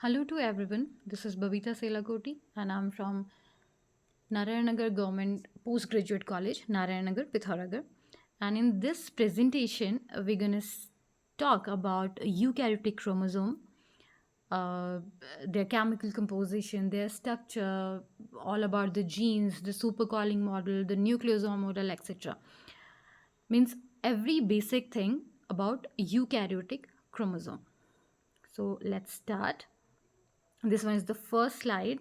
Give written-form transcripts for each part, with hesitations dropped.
Hello to everyone. This is Babita Selakoti, and I'm from Narayanagar Government Postgraduate College, Narayanagar, Pitharagar. And in this presentation, we're going to talk about eukaryotic chromosome, uh, their chemical composition, their structure, all about the genes, the supercalling model, the nucleosome model, etc. Means every basic thing about eukaryotic chromosome. So let's start. This one is the first slide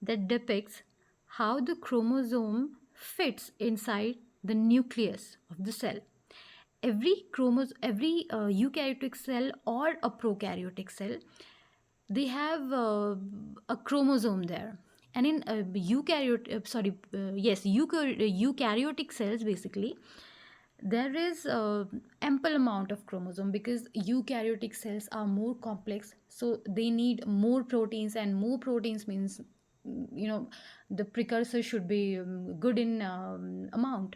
that depicts how the chromosome fits inside the nucleus of the cell. Every eukaryotic cell or a prokaryotic cell, they have a chromosome there. And in eukaryotic cells, basically, there is ample amount of chromosome because eukaryotic cells are more complex, so they need more proteins, and more proteins means the precursor should be good in amount.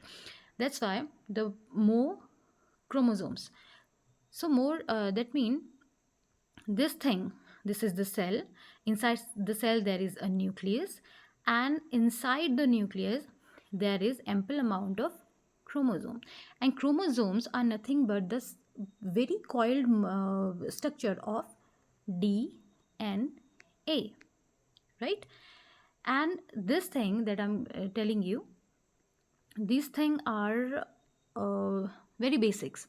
That's why the more chromosomes. So more that mean this thing, this is the cell. Inside the cell there is a nucleus, and inside the nucleus there is ample amount of chromosome. And chromosomes are nothing but the very coiled structure of DNA, right? And this thing that I'm telling you, these things are very basics.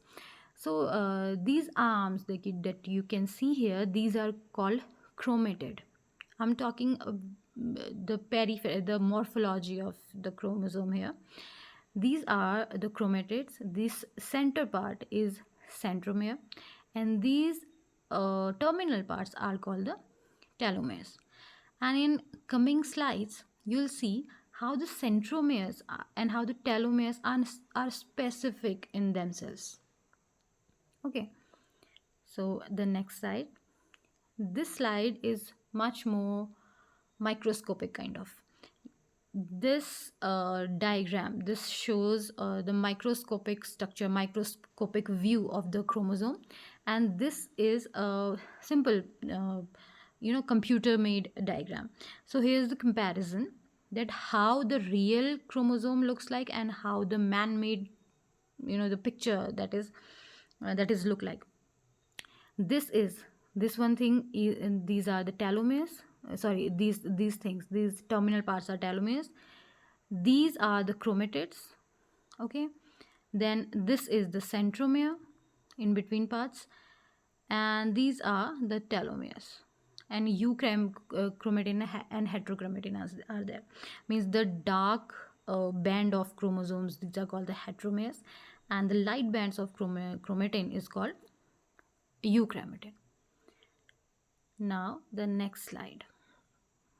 So these arms that you can see here, these are called chromatid. I'm talking the morphology of the chromosome here. These are the chromatids. This center part is centromere, and these terminal parts are called the telomeres. And in coming slides, you'll see how the centromeres and how the telomeres are specific in themselves. Okay, so the next slide. This slide is much more microscopic kind of. This diagram, this shows the microscopic structure, microscopic view of the chromosome, and this is a simple computer made diagram. So here's the comparison, that how the real chromosome looks like and how the man made, the picture that is look like. This one thing is, these are the telomeres. Sorry, these things, these terminal parts are telomeres. These are the chromatids. Okay, then this is the centromere in between parts, and these are the telomeres. And euchromatin and heterochromatin are there. Means the dark band of chromosomes, these are called the heteromeres, and the light bands of chromatin is called euchromatin. Now the next slide.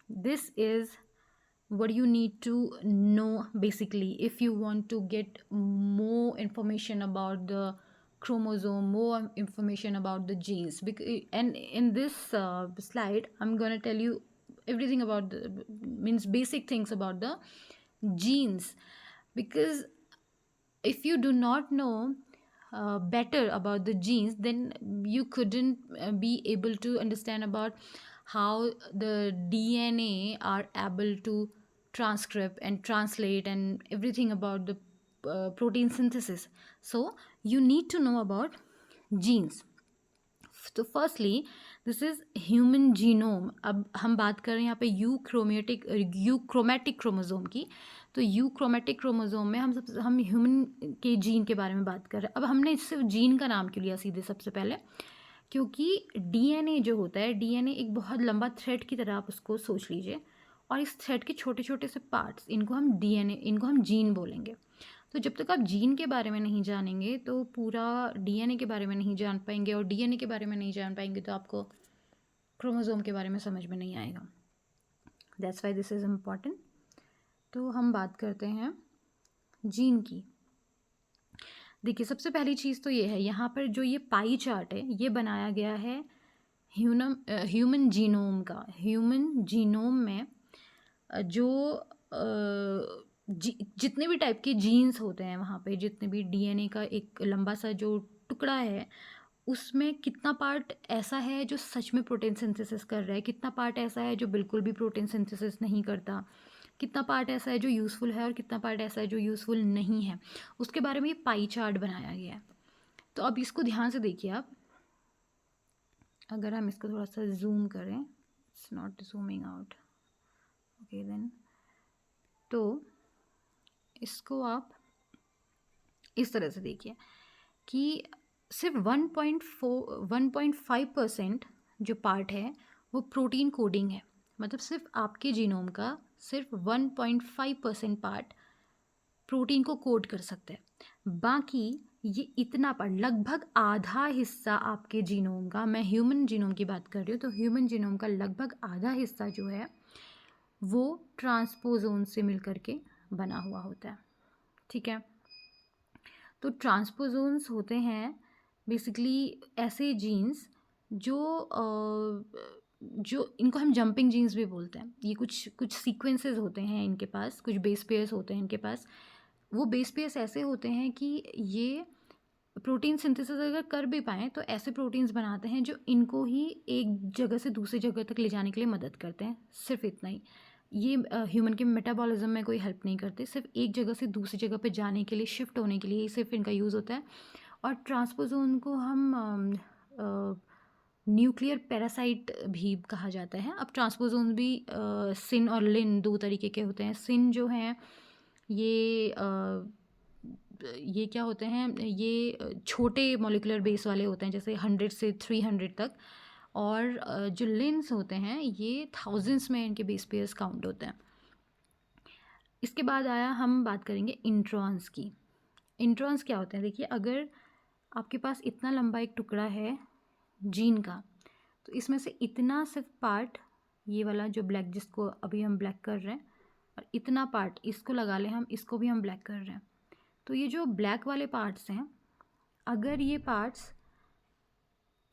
This is what you need to know basically if you want to get more information about the chromosome, more information about the genes. And in this slide, I'm gonna tell you everything about the means basic things about the genes, because if you do not know better about the genes, then you couldn't be able to understand about how the DNA are able to transcript and translate and everything about the protein synthesis. So you need to know about genes. तो firstly this is human genome. अब हम बात कर रहे हैं यहाँ पे यूक्रोमेटिक chromosome की. तो यूक्रोमेटिक क्रोमोजोम में हम ह्यूमन के जीन के बारे में बात कर रहे हैं. अब हमने सिर्फ जीन का नाम क्यों लिया सीधे सबसे पहले, क्योंकि डीएनए जो होता है, डीएनए एक बहुत लंबा थ्रेड की तरह आप उसको सोच लीजिए, और इस थ्रेड के छोटे छोटे से पार्ट्स, इनको हम जीन बोलेंगे. तो जब तक आप जीन के बारे में नहीं जानेंगे तो पूरा डीएनए के बारे में नहीं जान पाएंगे, और डीएनए के बारे में नहीं जान पाएंगे तो आपको क्रोमोसोम के बारे में समझ में नहीं आएगा. That's why this is important. तो हम बात करते हैं जीन की. देखिए, सबसे पहली चीज़ तो ये है, यहाँ पर जो ये पाई चार्ट है ये बनाया गया है ह्यूमन जीनोम का. ह्यूमन जीनोम में जो जितने भी टाइप के जीन्स होते हैं वहाँ पे, जितने भी डीएनए का एक लंबा सा जो टुकड़ा है, उसमें कितना पार्ट ऐसा है जो सच में प्रोटीन सिंथेसिस कर रहा है, कितना पार्ट ऐसा है जो बिल्कुल भी प्रोटीन सिंथेसिस नहीं करता, कितना पार्ट ऐसा है जो यूज़फुल है और कितना पार्ट ऐसा है जो यूज़फुल नहीं है, उसके बारे में ये पाई चार्ट बनाया गया है। तो अब इसको ध्यान से देखिए आप, अगर हम इसको थोड़ा सा जूम करें, it's not zooming out, okay then, तो इसको आप इस तरह से देखिए कि सिर्फ 1.5% जो पार्ट है वो प्रोटीन कोडिंग है। मतलब सिर्फ आपके जीनोम का सिर्फ 1.5% पार्ट प्रोटीन को कोड कर सकते हैं। बाकी ये इतना पार्ट, लगभग आधा हिस्सा आपके जीनोम का, मैं ह्यूमन जीनोम की बात कर रही हूँ, तो ह्यूमन जीनोम का लगभग आधा हिस्सा जो है वो ट्रांसपोजोन से मिलकर के बना हुआ होता है। ठीक है, तो ट्रांसपोजोन्स होते हैं बेसिकली ऐसे जीन्स जो इनको हम जंपिंग जीन्स भी बोलते हैं। ये कुछ सीक्वेंसेस होते हैं इनके पास, कुछ बेस पेयर्स होते हैं इनके पास। वो बेस पेयर्स ऐसे होते हैं कि ये प्रोटीन सिंथेसिस अगर कर भी पाएँ तो ऐसे प्रोटीन्स बनाते हैं जो इनको ही एक जगह से दूसरी जगह तक ले जाने के लिए मदद करते हैं, सिर्फ इतना ही। ये ह्यूमन के मेटाबॉलिज्म में कोई हेल्प नहीं करते, सिर्फ एक जगह से दूसरी जगह पे जाने के लिए, शिफ्ट होने के लिए ही सिर्फ इनका यूज़ होता है। और ट्रांसपोजोन को हम न्यूक्लियर पैरासाइट भी कहा जाता है। अब ट्रांसपोजोन भी सिन और लिन दो तरीके के होते हैं। सिन जो हैं ये क्या होते हैं, ये छोटे मॉलिक्यूलर बेस वाले होते हैं, जैसे 100 से 300 तक। और जो लिंस होते हैं ये थाउजेंड्स में इनके बेस पेयर्स काउंट होते हैं। इसके बाद आया, हम बात करेंगे इंट्रॉन्स की। इंट्रॉन्स क्या होते हैं, देखिए अगर आपके पास इतना लंबा एक टुकड़ा है जीन का, तो इसमें से इतना सिर्फ पार्ट, ये वाला जो ब्लैक, जिसको अभी हम ब्लैक कर रहे हैं, और इतना पार्ट इसको लगा लें हम, इसको भी हम ब्लैक कर रहे हैं। तो ये जो ब्लैक वाले पार्ट्स हैं, अगर ये पार्ट्स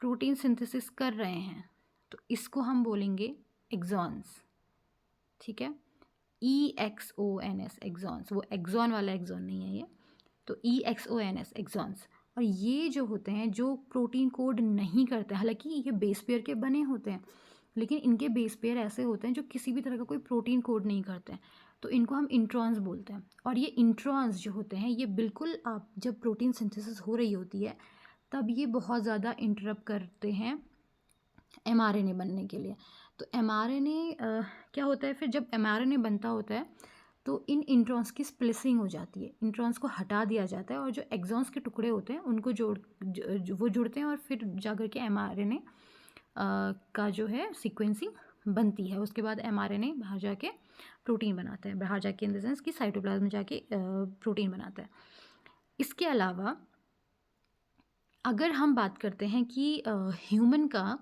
प्रोटीन सिंथेसिस कर रहे हैं तो इसको हम बोलेंगे एक्सॉन्स। ठीक है, EXONS एक्सॉन्स, वो एक्सॉन वाला एक्सॉन नहीं है ये, तो EXONS एक्सॉन्स। और ये जो होते हैं जो प्रोटीन कोड नहीं करते, हालांकि ये बेस पेयर के बने होते हैं, लेकिन इनके बेस पेयर ऐसे होते हैं जो किसी भी तरह का कोई प्रोटीन कोड नहीं करते हैं, तो इनको हम इंट्रॉन्स बोलते हैं। और ये इंट्रॉन्स जो होते हैं ये बिल्कुल, आप जब प्रोटीन सिंथेसिस हो रही होती है तब ये बहुत ज़्यादा इंटरप्ट करते हैं mRNA बनने के लिए। तो mRNA क्या होता है, फिर जब mRNA बनता होता है तो इन इंट्रॉन्स की स्प्लिसिंग हो जाती है, इंट्रॉन्स को हटा दिया जाता है और जो एक्सॉन्स के टुकड़े होते हैं उनको वो जुड़ते हैं और फिर जाकर के mRNA का जो है सीक्वेंसिंग बनती है। उसके बाद mRNA बाहर जाके प्रोटीन बनाता है, बाहर जाके इन द सेंस कि साइटोप्लाज्म में जाके प्रोटीन बनाता है। इसके अलावा अगर हम बात करते हैं कि ह्यूमन का,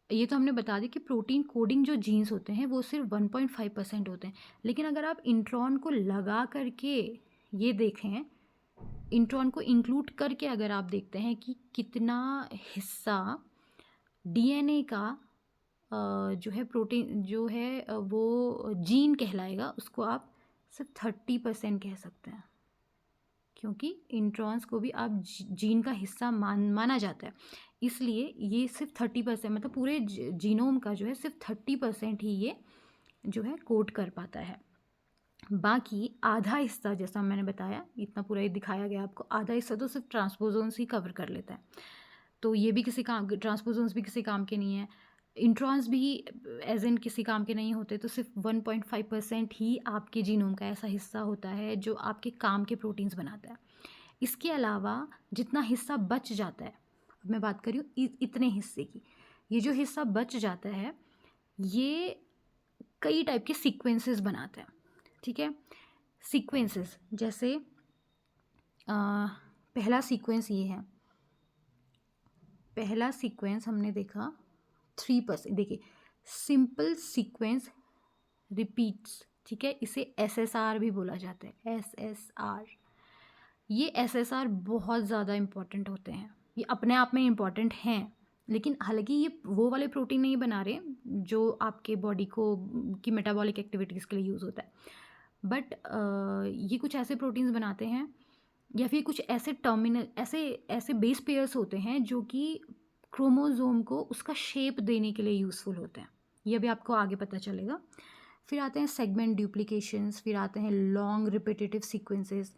ये तो हमने बता दी कि प्रोटीन कोडिंग जो जीन्स होते हैं वो सिर्फ 1.5% होते हैं, लेकिन अगर आप इंट्रॉन को लगा करके ये देखें, इंट्रॉन को इंक्लूड करके अगर आप देखते हैं कि कितना हिस्सा DNA का जो है प्रोटीन जो है वो जीन कहलाएगा, उसको आप सिर्फ 30% कह सकते हैं, क्योंकि इंट्रॉन्स को भी आप जीन का हिस्सा माना जाता है। इसलिए ये सिर्फ 30%, मतलब पूरे जीनोम का जो है सिर्फ 30% ही ये जो है कोड कर पाता है। बाकी आधा हिस्सा, जैसा मैंने बताया, इतना पूरा ही दिखाया गया आपको, आधा हिस्सा तो सिर्फ ट्रांसपोजोन्स ही कवर कर लेता है। तो ये भी किसी काम, ट्रांसपोजोन्स भी किसी काम के नहीं है, इंट्रॉन्स भी एज इन किसी काम के नहीं होते। तो सिर्फ 1.5% ही आपके जीनोम का ऐसा हिस्सा होता है जो आपके काम के प्रोटीन्स बनाता है। इसके अलावा जितना हिस्सा बच जाता है, अब मैं बात कर रही हूँ इतने हिस्से की, ये जो हिस्सा बच जाता है ये कई टाइप के सीक्वेंसेस बनाते हैं। ठीक है, सीक्वेंसेस जैसे पहला सीक्वेंस ये है, पहला सीक्वेंस हमने देखा 3%, देखिए सिंपल सीक्वेंस रिपीट्स। ठीक है, इसे SSR भी बोला जाता है, SSR। ये SSR बहुत ज़्यादा इम्पॉर्टेंट होते हैं, ये अपने आप में इम्पॉर्टेंट हैं, लेकिन हालांकि ये वो वाले प्रोटीन नहीं बना रहे जो आपके बॉडी को की मेटाबॉलिक एक्टिविटीज़ के लिए यूज़ होता है, बट ये कुछ ऐसे प्रोटीन्स बनाते हैं या फिर कुछ ऐसे टर्मिनल ऐसे ऐसे बेस पेयर्स होते हैं जो कि क्रोमोसोम को उसका शेप देने के लिए यूज़फुल होते हैं। ये भी आपको आगे पता चलेगा। फिर आते हैं सेगमेंट ड्यूप्लीकेशंस, फिर आते हैं लॉन्ग रिपीटेटिव सीक्वेंसेस,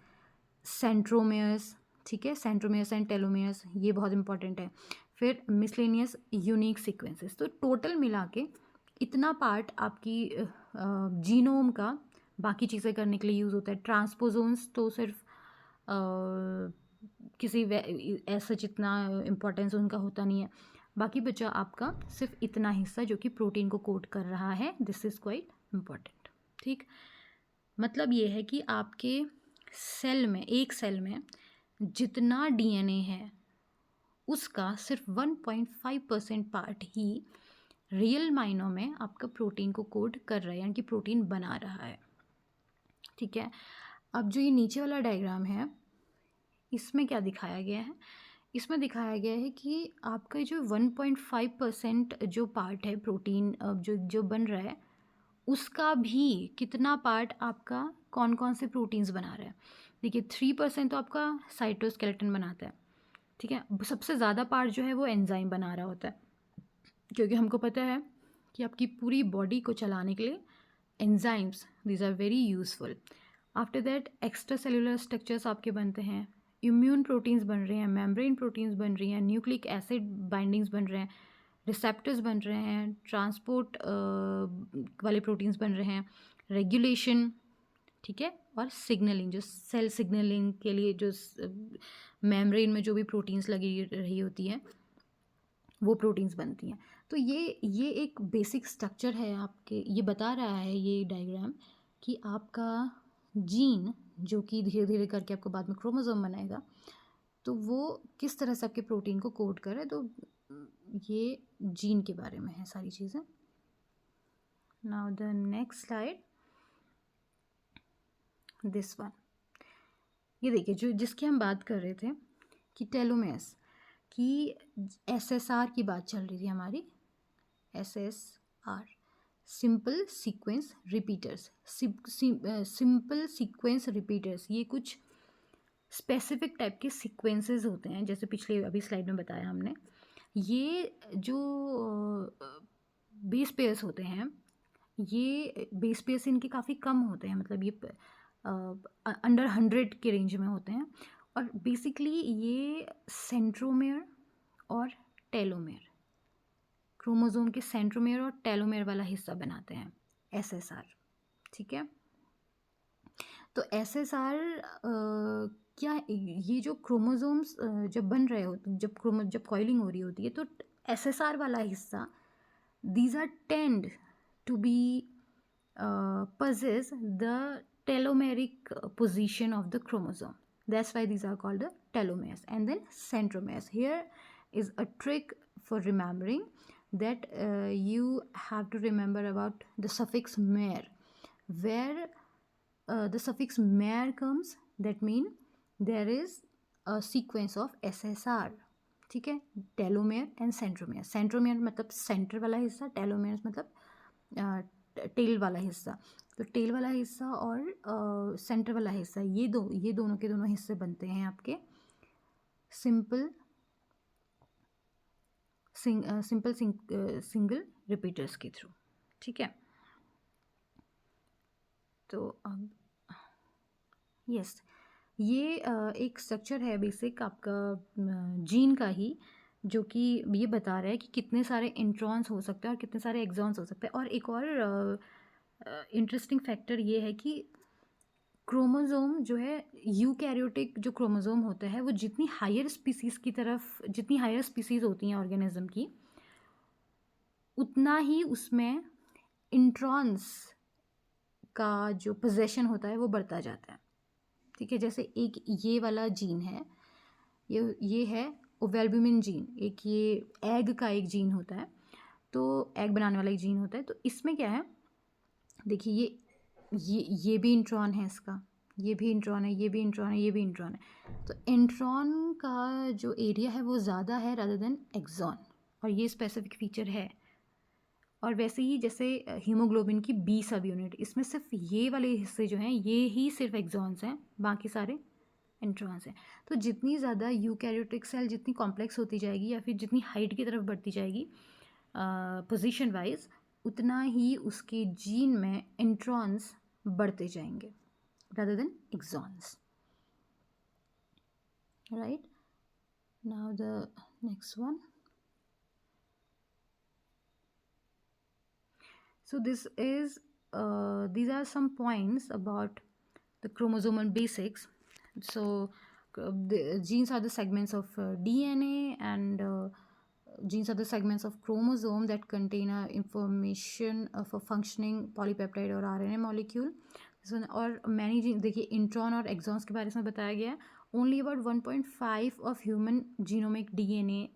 सेंट्रोमेयर्स, ठीक है, सेंट्रोमेयर्स एंड टेलोमेयर्स, ये बहुत इंपॉर्टेंट है। फिर मिसलेनियस यूनिक सीक्वेंसेस। तो टोटल मिला के इतना पार्ट आपकी जीनोम का बाकी चीज़ें करने के लिए यूज़ होता है। ट्रांसपोजोन्स तो सिर्फ किसी ऐसा जितना इम्पोर्टेंस उनका होता नहीं है। बाकी बचा आपका सिर्फ इतना हिस्सा जो कि प्रोटीन को कोड कर रहा है। दिस इज़ क्वाइट इम्पॉर्टेंट, ठीक। मतलब ये है कि आपके सेल में, एक सेल में जितना डीएनए है उसका सिर्फ 1.5% पार्ट ही रियल मायनों में आपका प्रोटीन को कोड कर रहा है, यानी कि प्रोटीन बना रहा है, ठीक है। अब जो ये नीचे वाला डायग्राम है इसमें क्या दिखाया गया है? इसमें दिखाया गया है कि आपका जो 1.5% जो पार्ट है प्रोटीन जो जो बन रहा है उसका भी कितना पार्ट आपका कौन कौन से प्रोटीन्स बना रहा है। देखिए 3% तो आपका साइटोस्केलेटन बनाता है, ठीक है। सबसे ज़्यादा पार्ट जो है वो एंजाइम बना रहा होता है, क्योंकि हमको पता है कि आपकी पूरी बॉडी को चलाने के लिए enzymes these are very useful. After that extra cellular structures आपके बनते हैं, इम्यून प्रोटीन्स बन रहे हैं, मेम्ब्रेन प्रोटीन्स बन रही हैं, न्यूक्लिक एसिड बाइंडिंग्स बन रहे हैं, रिसेप्टर्स बन रहे हैं, ट्रांसपोर्ट वाले प्रोटीन्स बन रहे हैं, रेगुलेशन, ठीक है, और सिग्नलिंग, जो सेल सिग्नलिंग के लिए जो मेम्ब्रेन में जो भी प्रोटीन्स लगी रही होती है वो प्रोटीन्स बनती हैं। तो ये एक बेसिक स्ट्रक्चर है आपके, ये बता रहा है ये डायग्राम कि आपका जीन जो कि धीरे धीरे करके आपको बाद में क्रोमोसोम बनाएगा, तो वो किस तरह से आपके प्रोटीन को कोड करे। तो ये जीन के बारे में है सारी चीज़ें। Now the next slide, this one. ये देखिए जो जिसकी हम बात कर रहे थे कि टेलोमेर्स की, एसएसआर की बात चल रही थी हमारी, SSR, simple sequence repeaters. Simple sequence repeaters ये कुछ स्पेसिफिक टाइप के सीक्वेंसेस होते हैं, जैसे पिछले अभी स्लाइड में बताया हमने। ये जो बेस पेयर्स होते हैं, ये बेस पेयर्स इनके काफ़ी कम होते हैं, मतलब ये अंडर 100 के रेंज में होते हैं। और बेसिकली ये सेंट्रोमेयर और टेलोमेयर, क्रोमोसोम के सेंट्रोमेयर और टेलोमेयर वाला हिस्सा बनाते हैं एसएसआर, ठीक है। तो एसएसआर क्या, ये जो क्रोमोसोम्स जब बन रहे होते, जब कॉइलिंग हो रही होती है, तो एसएसआर वाला हिस्सा, these are tend to be possess the telomeric position of the chromosome. That's why these are called the telomeres. And then centromeres. Here is a trick for remembering that you have to remember about the suffix mer. Where the suffix mer comes, that mean there is a sequence of SSR. ठीक है, telomere and centromere. Centromere मतलब centre वाला हिस्सा, telomere मतलब tell वाला हिस्सा। तो tell वाला हिस्सा और सेंटर वाला हिस्सा, ये दोनों के दोनों हिस्से बनते हैं आपके सिंपल सिंगल रिपीटर्स के थ्रू, ठीक है। तो अब यस, ये एक स्ट्रक्चर है बेसिक आपका जीन का ही, जो कि ये बता रहा है कि कितने सारे इंट्रॉन्स हो सकते हैं और कितने सारे एक्सॉन्स हो सकते हैं। और एक और इंटरेस्टिंग फैक्टर ये है कि क्रोमोसोम जो है, यूकैरियोटिक जो क्रोमोसोम होता है, वो जितनी हायर स्पीसीज़ की तरफ, जितनी हायर स्पीसीज़ होती हैं ऑर्गेनिज्म की, उतना ही उसमें इंट्रॉन्स का जो पोजेशन होता है वो बढ़ता जाता है, ठीक है। जैसे एक ये वाला जीन है, ये है ओवेल्ब्यूमिन जीन, एक ये एग का एक जीन होता है, तो एग बनाने वाला एक जीन होता है। तो इसमें क्या है, देखिए ये भी इंट्रॉन है इसका, ये भी इंट्रॉन है, ये भी इंट्रॉन है, ये भी इंट्रॉन है। तो इंट्रॉन का जो एरिया है वो ज़्यादा है रादर देन एक्सॉन, और ये स्पेसिफिक फीचर है। और वैसे ही जैसे हीमोग्लोबिन की 20 सब यूनिट, इसमें सिर्फ ये वाले हिस्से जो हैं ये ही सिर्फ एक्सॉन्स हैं, बाकी सारे इंट्रॉन्स है। तो जितनी ज़्यादा यूकैरियोटिक सेल जितनी कॉम्प्लेक्स होती जाएगी या फिर जितनी हाइट की तरफ बढ़ती जाएगी पोजीशन वाइज, उतना ही उसके जीन में इंट्रॉन्स बढ़ते जाएंगे rather than exons. Right, now the next one. So this is these are some points about the chromosomal basics. So the genes are the segments of DNA, and genes are the segments of chromosome that contain information of a functioning polypeptide or RNA molecule. So, और many genes, देखिए intron और exons के बारे में बताया गया है. Only about 1.5 of human genomic DNA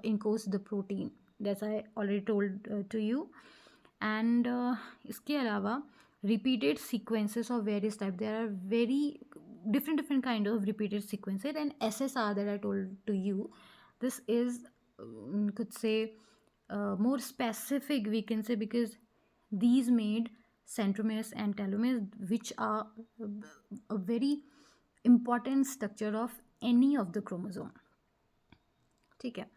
encodes the protein. That's I already told to you. And इसके अलावा repeated sequences of various type. There are very different kind of repeated sequences, and SSR that I told to you, this is could say more specific, we can say, because these made centromeres and telomeres, which are a very important structure of any of the chromosome. ठीक है,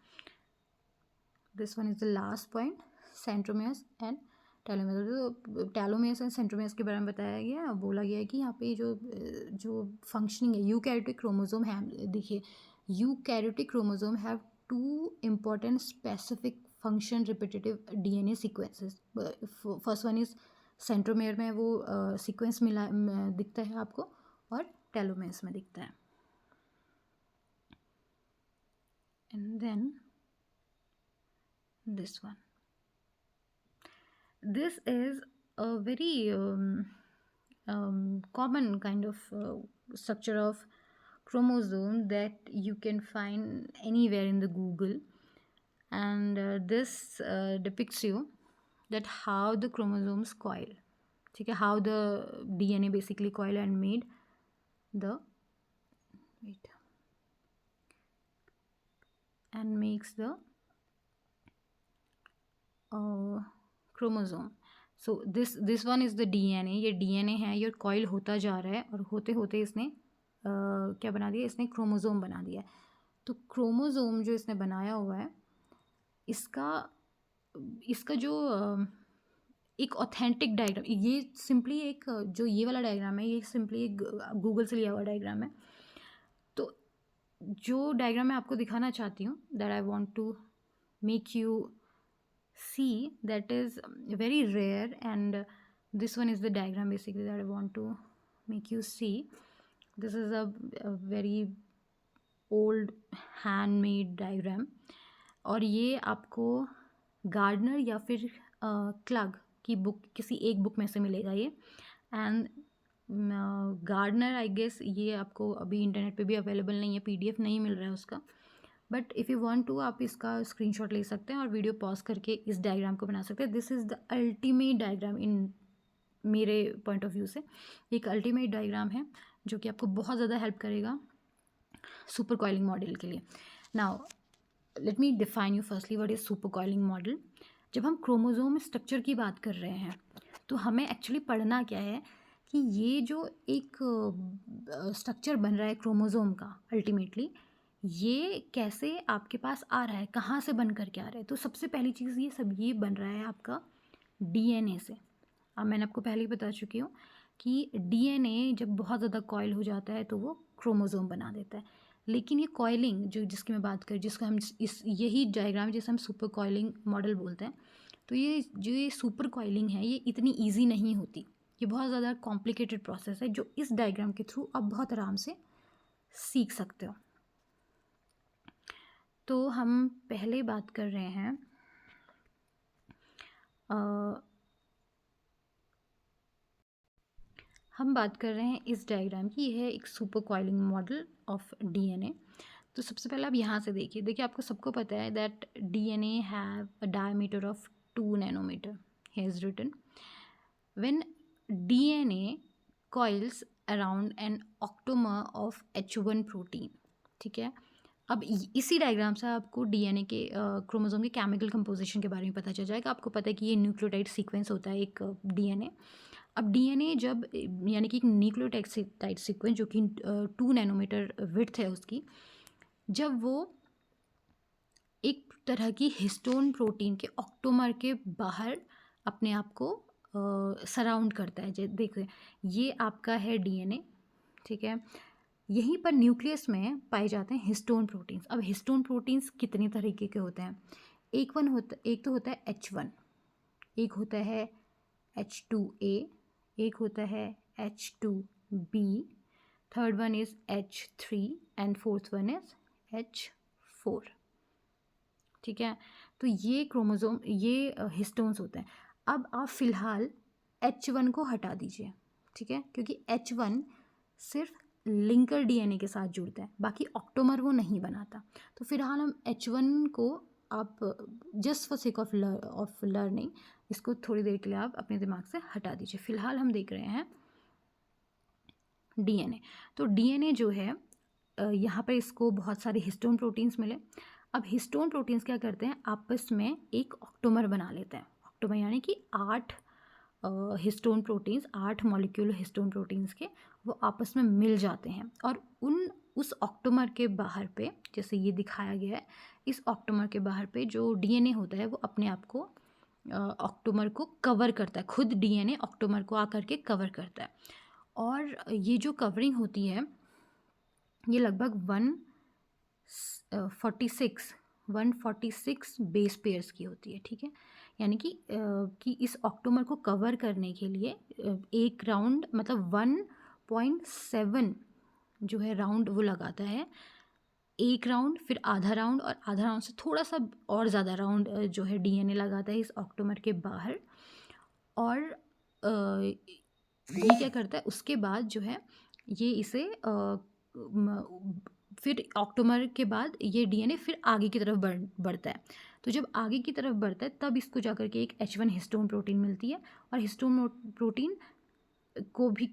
this one is the last point, centromeres and टेलोमेर्स. तो टेलोमेर्स and सेंट्रोमेर्स के बारे में बताया गया, बोला गया है कि यहाँ पे जो फंक्शनिंग है यूकैरियोटिक क्रोमोसोम है. देखिए eukaryotic chromosome have 2 important specific function repetitive DNA sequences. First one is centromere में वो सीक्वेंस मिला दिखता है आपको, और टेलोमेर्स में दिखता है. And then this one. This is a very common kind of structure of chromosome that you can find anywhere in the Google, and this depicts you that how the chromosomes coil. ठीक है, how the DNA basically coil and made the and makes the chromosome. So this one is the DNA. ये DNA है, ये coil होता जा रहा है, और होते होते इसने क्या बना दिया, इसने क्रोमोसोम बना दिया. तो क्रोमोसोम जो इसने बनाया हुआ है, इसका जो एक ऑथेंटिक डायग्राम, ये सिंपली एक जो ये वाला डायग्राम है, ये सिंपली एक गूगल से लिया हुआ डायग्राम है. तो जो डायग्राम मैं आपको दिखाना चाहती हूँ, that I want to make you see, that is very rare, and this one is the diagram basically that I want to make you see. This is a very old handmade diagram, और ये आपको gardener या फिर Clough की book, किसी एक book में से मिलेगा ये. एंड गार्डनर आई गेस ये आपको अभी इंटरनेट पे भी अवेलेबल नहीं है, PDF नहीं मिल रहा है उसका. But if you want to, आप इसका स्क्रीनशॉट ले सकते हैं और वीडियो पॉज करके इस डायग्राम को बना सकते हैं. This is the ultimate diagram in मेरे पॉइंट ऑफ व्यू से. एक अल्टीमेट डायग्राम है जो कि आपको बहुत ज़्यादा हेल्प करेगा सुपर कॉइलिंग मॉडल के लिए. Now let me define you firstly what is super coiling model. जब हम क्रोमोसोम स्ट्रक्चर की बात कर रहे हैं, तो हमें एक्चुअली पढ़ना क्या है कि ये जो एक स्ट्रक्चर बन रहा है क्रोमोसोम का, अल्टीमेटली ये कैसे आपके पास आ रहा है, कहाँ से बन करके आ रहा है. तो सबसे पहली चीज़ ये बन रहा है आपका डीएनए से. अब मैंने आपको पहले ही बता चुकी हूँ कि डीएनए जब बहुत ज़्यादा कॉइल हो जाता है तो वो क्रोमोसोम बना देता है. लेकिन ये कॉइलिंग जिसकी मैं बात करूँ, जिसका हम यही डायग्राम जिसे हम सुपर कॉइलिंग मॉडल बोलते हैं. तो ये सुपर कॉइलिंग है, ये इतनी ईजी नहीं होती. ये बहुत ज़्यादा कॉम्प्लिकेटेड प्रोसेस है जो इस डायग्राम के थ्रू आप बहुत आराम से सीख सकते हो. तो हम पहले बात कर रहे हैं इस डायग्राम की. यह है एक super coiling model of DNA. तो सबसे पहले आप यहाँ से देखिए आपको सबको पता है that DNA have a diameter of 2 nanometer. Here is written when DNA coils around an octomer of H1 protein. ठीक है, अब इसी डायग्राम से आपको डीएनए के क्रोमोसोम के केमिकल कंपोजिशन के बारे में पता चल जाएगा. आपको पता है कि ये न्यूक्लियोटाइड सीक्वेंस होता है एक डीएनए, अब डीएनए जब यानी कि एक न्यूक्लियोटाइड सीक्वेंस जो कि 2 नैनोमीटर विड्थ है उसकी, जब वो एक तरह की हिस्टोन प्रोटीन के ऑक्टोमर के बाहर अपने आप को सराउंड करता है। देखिए ये आपका है डीएनए, ठीक है। यहीं पर न्यूक्लियस में पाए जाते हैं हिस्टोन प्रोटीन्स। अब हिस्टोन प्रोटीन्स कितने तरीके के होते हैं? एक तो होता है H1, एक होता है H2A, एक होता है H2B, third one is H3 and fourth one is H4, ठीक है। तो ये क्रोमोसोम, ये हिस्टोन्स होते हैं। अब आप फिलहाल H1 को हटा दीजिए, ठीक है, क्योंकि H1 सिर्फ लिंकर डीएनए के साथ जुड़ता है, बाकी ऑक्टोमर वो नहीं बनाता। तो फिलहाल हम H1 को, आप just for sake of learning इसको थोड़ी देर के लिए आप अपने दिमाग से हटा दीजिए। फिलहाल हम देख रहे हैं डीएनए। तो डीएनए जो है यहाँ पर इसको बहुत सारे हिस्टोन प्रोटीन्स मिले। अब हिस्टोन प्रोटीन्स क्या करते हैं, आपस में एक ऑक्टोमर बना लेते हैं। ऑक्टोमर यानी कि 8 histone proteins, 8 molecule histone proteins के, वो आपस में मिल जाते हैं और उस ऑक्टोमर के बाहर पे, जैसे ये दिखाया गया है, इस ऑक्टोमर के बाहर पे जो डीएनए होता है वो अपने आप को ऑक्टोमर को कवर करता है। खुद डीएनए ऑक्टोमर को आकर के कवर करता है और ये जो कवरिंग होती है ये लगभग 146 बेस पेयर्स की होती है, ठीक है। यानी कि इस ऑक्टोमर को कवर करने के लिए एक राउंड मतलब 1.7 जो है राउंड वो लगाता है। एक राउंड, फिर आधा राउंड और आधा राउंड से थोड़ा सा और ज़्यादा राउंड जो है डीएनए लगाता है इस ऑक्टोमर के बाहर। और ये क्या करता है, उसके बाद जो है ये इसे फिर ऑक्टोमर के बाद ये डीएनए फिर आगे की तरफ बढ़ता है। तो जब आगे की तरफ बढ़ता है तब इसको जाकर के एक H1 हिस्टोन प्रोटीन मिलती है और हिस्टोन प्रोटीन को भी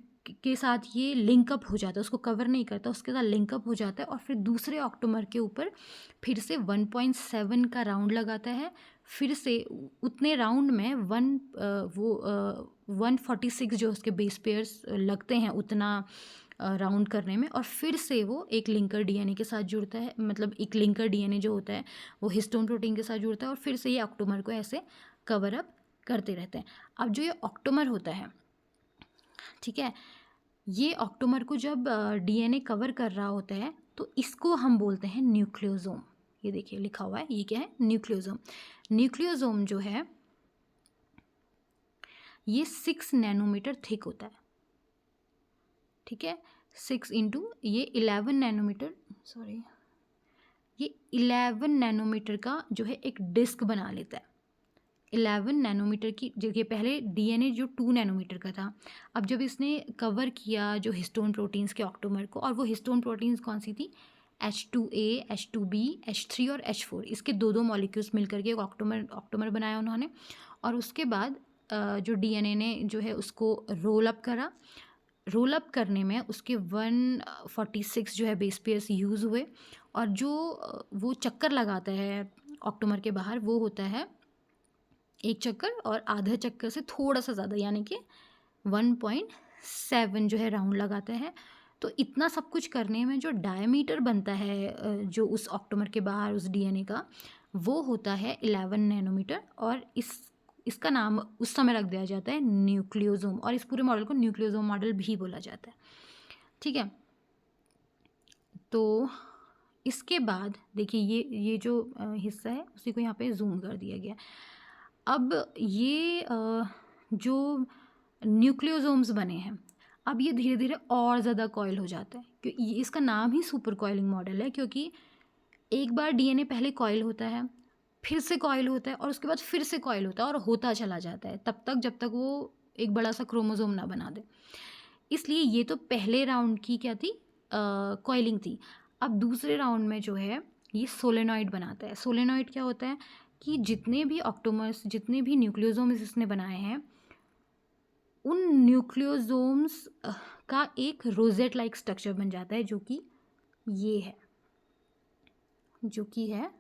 के साथ ये लिंकअप हो जाता है, उसको कवर नहीं करता, उसके साथ लिंकअप हो जाता है और फिर दूसरे ऑक्टोमर के ऊपर फिर से 1.7 का राउंड लगाता है। फिर से उतने राउंड में 146 जो उसके बेस पेयर्स लगते हैं उतना राउंड करने में, और फिर से वो एक लिंकर डीएनए के साथ जुड़ता है, मतलब एक लिंकर डीएनए जो होता है वो हिस्टोन प्रोटीन के साथ जुड़ता है और फिर से ये ऑक्टोमर को ऐसे कवर अप करते रहते हैं। अब जो ये ऑक्टोमर होता है, ठीक है, ये ऑक्टोमर को जब डीएनए कवर कर रहा होता है तो इसको हम बोलते हैं न्यूक्लियोसोम। ये देखिए लिखा हुआ है, ये क्या है, न्यूक्लियोसोम। न्यूक्लियोसोम जो है ये 6 नैनोमीटर थिक होता है, ठीक है। 6 इंटू ये 11 नैनोमीटर, सॉरी ये 11 नैनोमीटर का जो है एक डिस्क बना लेता है। 11 नैनोमीटर की जगह पहले डीएनए जो 2 नैनोमीटर का था, अब जब इसने कवर किया जो हिस्टोन प्रोटीन्स के ऑक्टोमर को, और वो हिस्टोन प्रोटीन्स कौन सी थी, H2A, H2B, H3 और H4, इसके दो मॉलिक्यूल्स मिलकर के एक ऑक्टोमर बनाया उन्होंने। और उसके बाद जो डीएनए ने जो है उसको रोल अप करा। रोल अप करने में उसके 146 जो है बेस पेयर्स यूज़ हुए और जो वो चक्कर लगाता है ऑक्टोमर के बाहर वो होता है एक चक्कर, और आधा चक्कर से थोड़ा सा ज़्यादा यानी कि 1.7 जो है राउंड लगाता है। तो इतना सब कुछ करने में जो डायमीटर बनता है जो उस ऑक्टोमर के बाहर उस डीएनए का, वो होता है 11 नैनोमीटर, और इसका नाम उस समय रख दिया जाता है न्यूक्लियोसोम, और इस पूरे मॉडल को न्यूक्लियोसोम मॉडल भी बोला जाता है, ठीक है। तो इसके बाद देखिए ये जो हिस्सा है उसी को यहाँ पे जूम कर दिया गया। अब ये जो न्यूक्लियोसोम्स बने हैं, अब ये धीरे धीरे और ज़्यादा कॉइल हो जाता है, क्योंकि इसका नाम ही सुपर कॉइलिंग मॉडल है, क्योंकि एक बार डीएनए पहले कॉइल होता है, फिर से कॉइल होता है और उसके बाद फिर से कॉइल होता है और होता चला जाता है तब तक जब तक वो एक बड़ा सा क्रोमोसोम ना बना दे। इसलिए ये तो पहले राउंड की क्या थी, कॉइलिंग थी। अब दूसरे राउंड में जो है ये सोलेनॉइड बनाता है। सोलेनॉइड क्या होता है कि जितने भी ऑक्टोमर्स, जितने भी न्यूक्लियोसोम्स इसने बनाए हैं, उन न्यूक्लियोसोम्स का एक रोजेट लाइक स्ट्रक्चर बन जाता है, जो कि ये है, जो कि है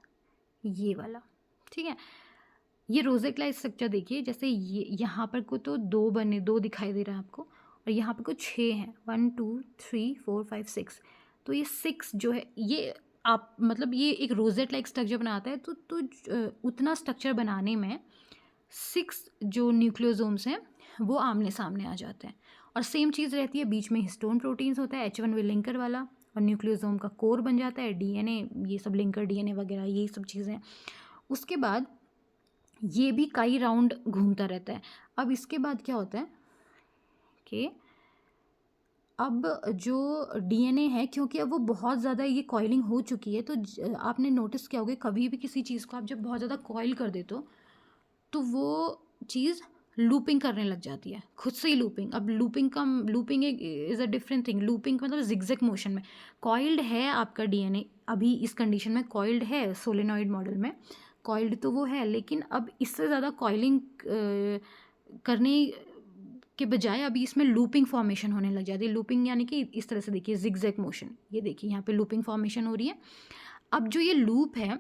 ये वाला, ठीक है। ये रोजेट लाइक स्ट्रक्चर देखिए, जैसे ये यहाँ पर को तो दो दिखाई दे रहा है आपको, और यहाँ पर कुछ 6 हैं, 1 2 3 4 5 6। तो ये 6 जो है ये आप मतलब ये एक रोजेट लाइक स्ट्रक्चर बनाता है। उतना स्ट्रक्चर बनाने में 6 जो न्यूक्लियोसोम्स हैं वो आमने सामने आ जाते हैं। और सेम चीज़ रहती है, बीच में हिस्टोन प्रोटीन्स होता है H1 वे लिंकर वाला, और न्यूक्लियोसोम का कोर बन जाता है, डीएनए, ये सब लिंकर डीएनए वगैरह यही सब चीज़ें। उसके बाद ये भी कई राउंड घूमता रहता है। अब इसके बाद क्या होता है कि अब जो डीएनए है, क्योंकि अब वो बहुत ज़्यादा ये कॉइलिंग हो चुकी है, तो आपने नोटिस किया होगा कभी भी किसी चीज़ को आप जब बहुत ज़्यादा कॉइल कर देते हो तो वो चीज़ लूपिंग करने लग जाती है, खुद से ही लूपिंग। अब looping is a different thing. Looping मतलब जिगजैग मोशन में कॉइल्ड है आपका डीएनए, अभी इस कंडीशन में कॉइल्ड है, सोलेनॉइड मॉडल में कॉइल्ड तो वो है, लेकिन अब इससे ज़्यादा कॉइलिंग करने के बजाय अभी इसमें लूपिंग फॉर्मेशन होने लग जाती है। लूपिंग यानी कि इस तरह से देखिए, जिगजैग मोशन, ये देखिए यहाँ पे लूपिंग फॉर्मेशन हो रही है। अब जो ये लूप है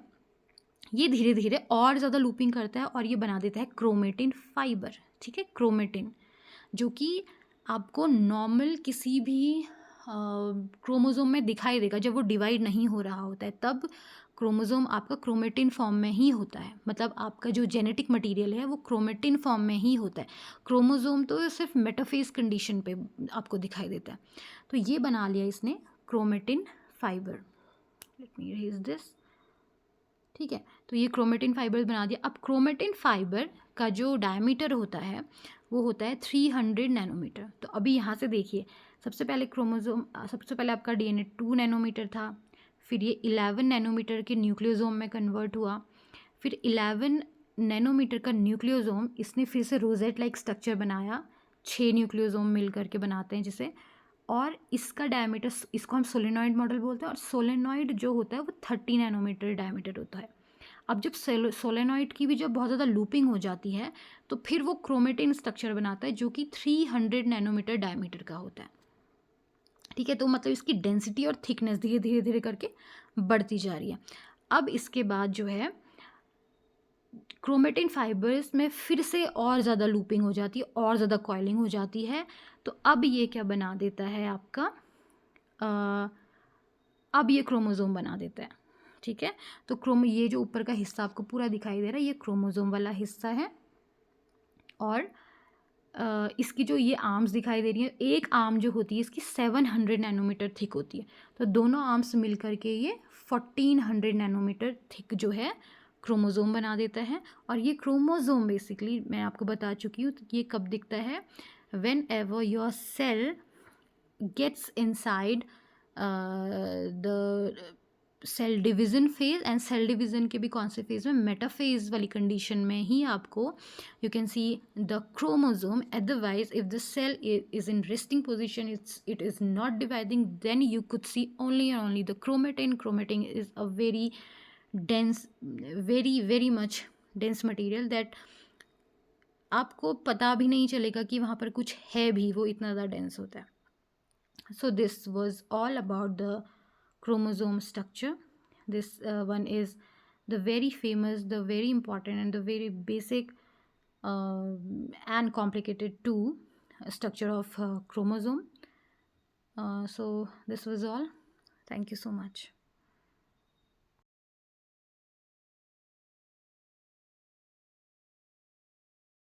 ये धीरे धीरे और ज़्यादा लूपिंग करता है और ये बना देता है क्रोमेटिन फाइबर। ठीक है, क्रोमेटिन जो कि आपको नॉर्मल किसी भी क्रोमोसोम में दिखाई देगा जब वो डिवाइड नहीं हो रहा होता है, तब क्रोमोसोम आपका क्रोमेटिन फॉर्म में ही होता है। मतलब आपका जो जेनेटिक मटेरियल है वो क्रोमेटिन फॉर्म में ही होता है। क्रोमोसोम तो सिर्फ मेटाफेज कंडीशन पे आपको दिखाई देता है। तो ये बना लिया इसने chromatin fibre. Let me erase this. ठीक है, तो ये क्रोमेटिन फाइबर बना दिया। अब क्रोमेटिन फाइबर का जो डायमीटर होता है वो होता है 300 नैनोमीटर। तो अभी यहाँ से देखिए, सबसे पहले आपका डीएनए 2 नैनोमीटर था, फिर ये 11 नैनोमीटर के न्यूक्लियोसोम में कन्वर्ट हुआ, फिर 11 नैनोमीटर का न्यूक्लियोसोम इसने फिर से रोजेट लाइक स्ट्रक्चर बनाया, 6 न्यूक्लियोसोम मिल करके बनाते हैं जिसे, और इसका डायमीटर, इसको हम सोलेनॉइड मॉडल बोलते हैं, और सोलेनॉइड जो होता है वो 30 नैनोमीटर डायमीटर होता है। अब जब सोलेनॉइड की भी जब बहुत ज़्यादा लूपिंग हो जाती है तो फिर वो क्रोमेटिन स्ट्रक्चर बनाता है जो कि 300 नैनोमीटर डायमीटर का होता है। ठीक है, तो मतलब इसकी डेंसिटी और थिकनेस धीरे धीरे धीरे करके बढ़ती जा रही है। अब इसके बाद जो है क्रोमेटिन फाइबर्स में फिर से और ज़्यादा लूपिंग हो जाती है, और ज़्यादा कॉइलिंग हो जाती है। तो अब ये क्या बना देता है आपका, अब ये क्रोमोसोम बना देता है। ठीक है, तो ये जो ऊपर का हिस्सा आपको पूरा दिखाई दे रहा है ये क्रोमोसोम वाला हिस्सा है, और इसकी जो ये आर्म्स दिखाई दे रही है, एक आर्म जो होती है इसकी 700 नैनोमीटर थिक होती है। तो दोनों आर्म्स मिल करके ये 1400 नैनोमीटर थिक जो है क्रोमोसोम बना देता है। और ये क्रोमोसोम बेसिकली मैं आपको बता चुकी हूँ, ये कब दिखता है, whenever your cell gets inside the cell division phase. And cell division के भी कौन से फेज में, मेटाफेज वाली कंडीशन में ही आपको you can see the chromosome. Otherwise if the cell is in resting position, it is not dividing, then you could see only and only the chromatin. Chromatin is a very dense, very much dense material that आपको पता भी नहीं चलेगा कि वहाँ पर कुछ है भी, वो इतना ज़्यादा डेंस होता है। So this was all about the chromosome structure. This one is the very famous, the very important, and the very basic and complicated too structure of chromosome. So this was all. Thank you so much.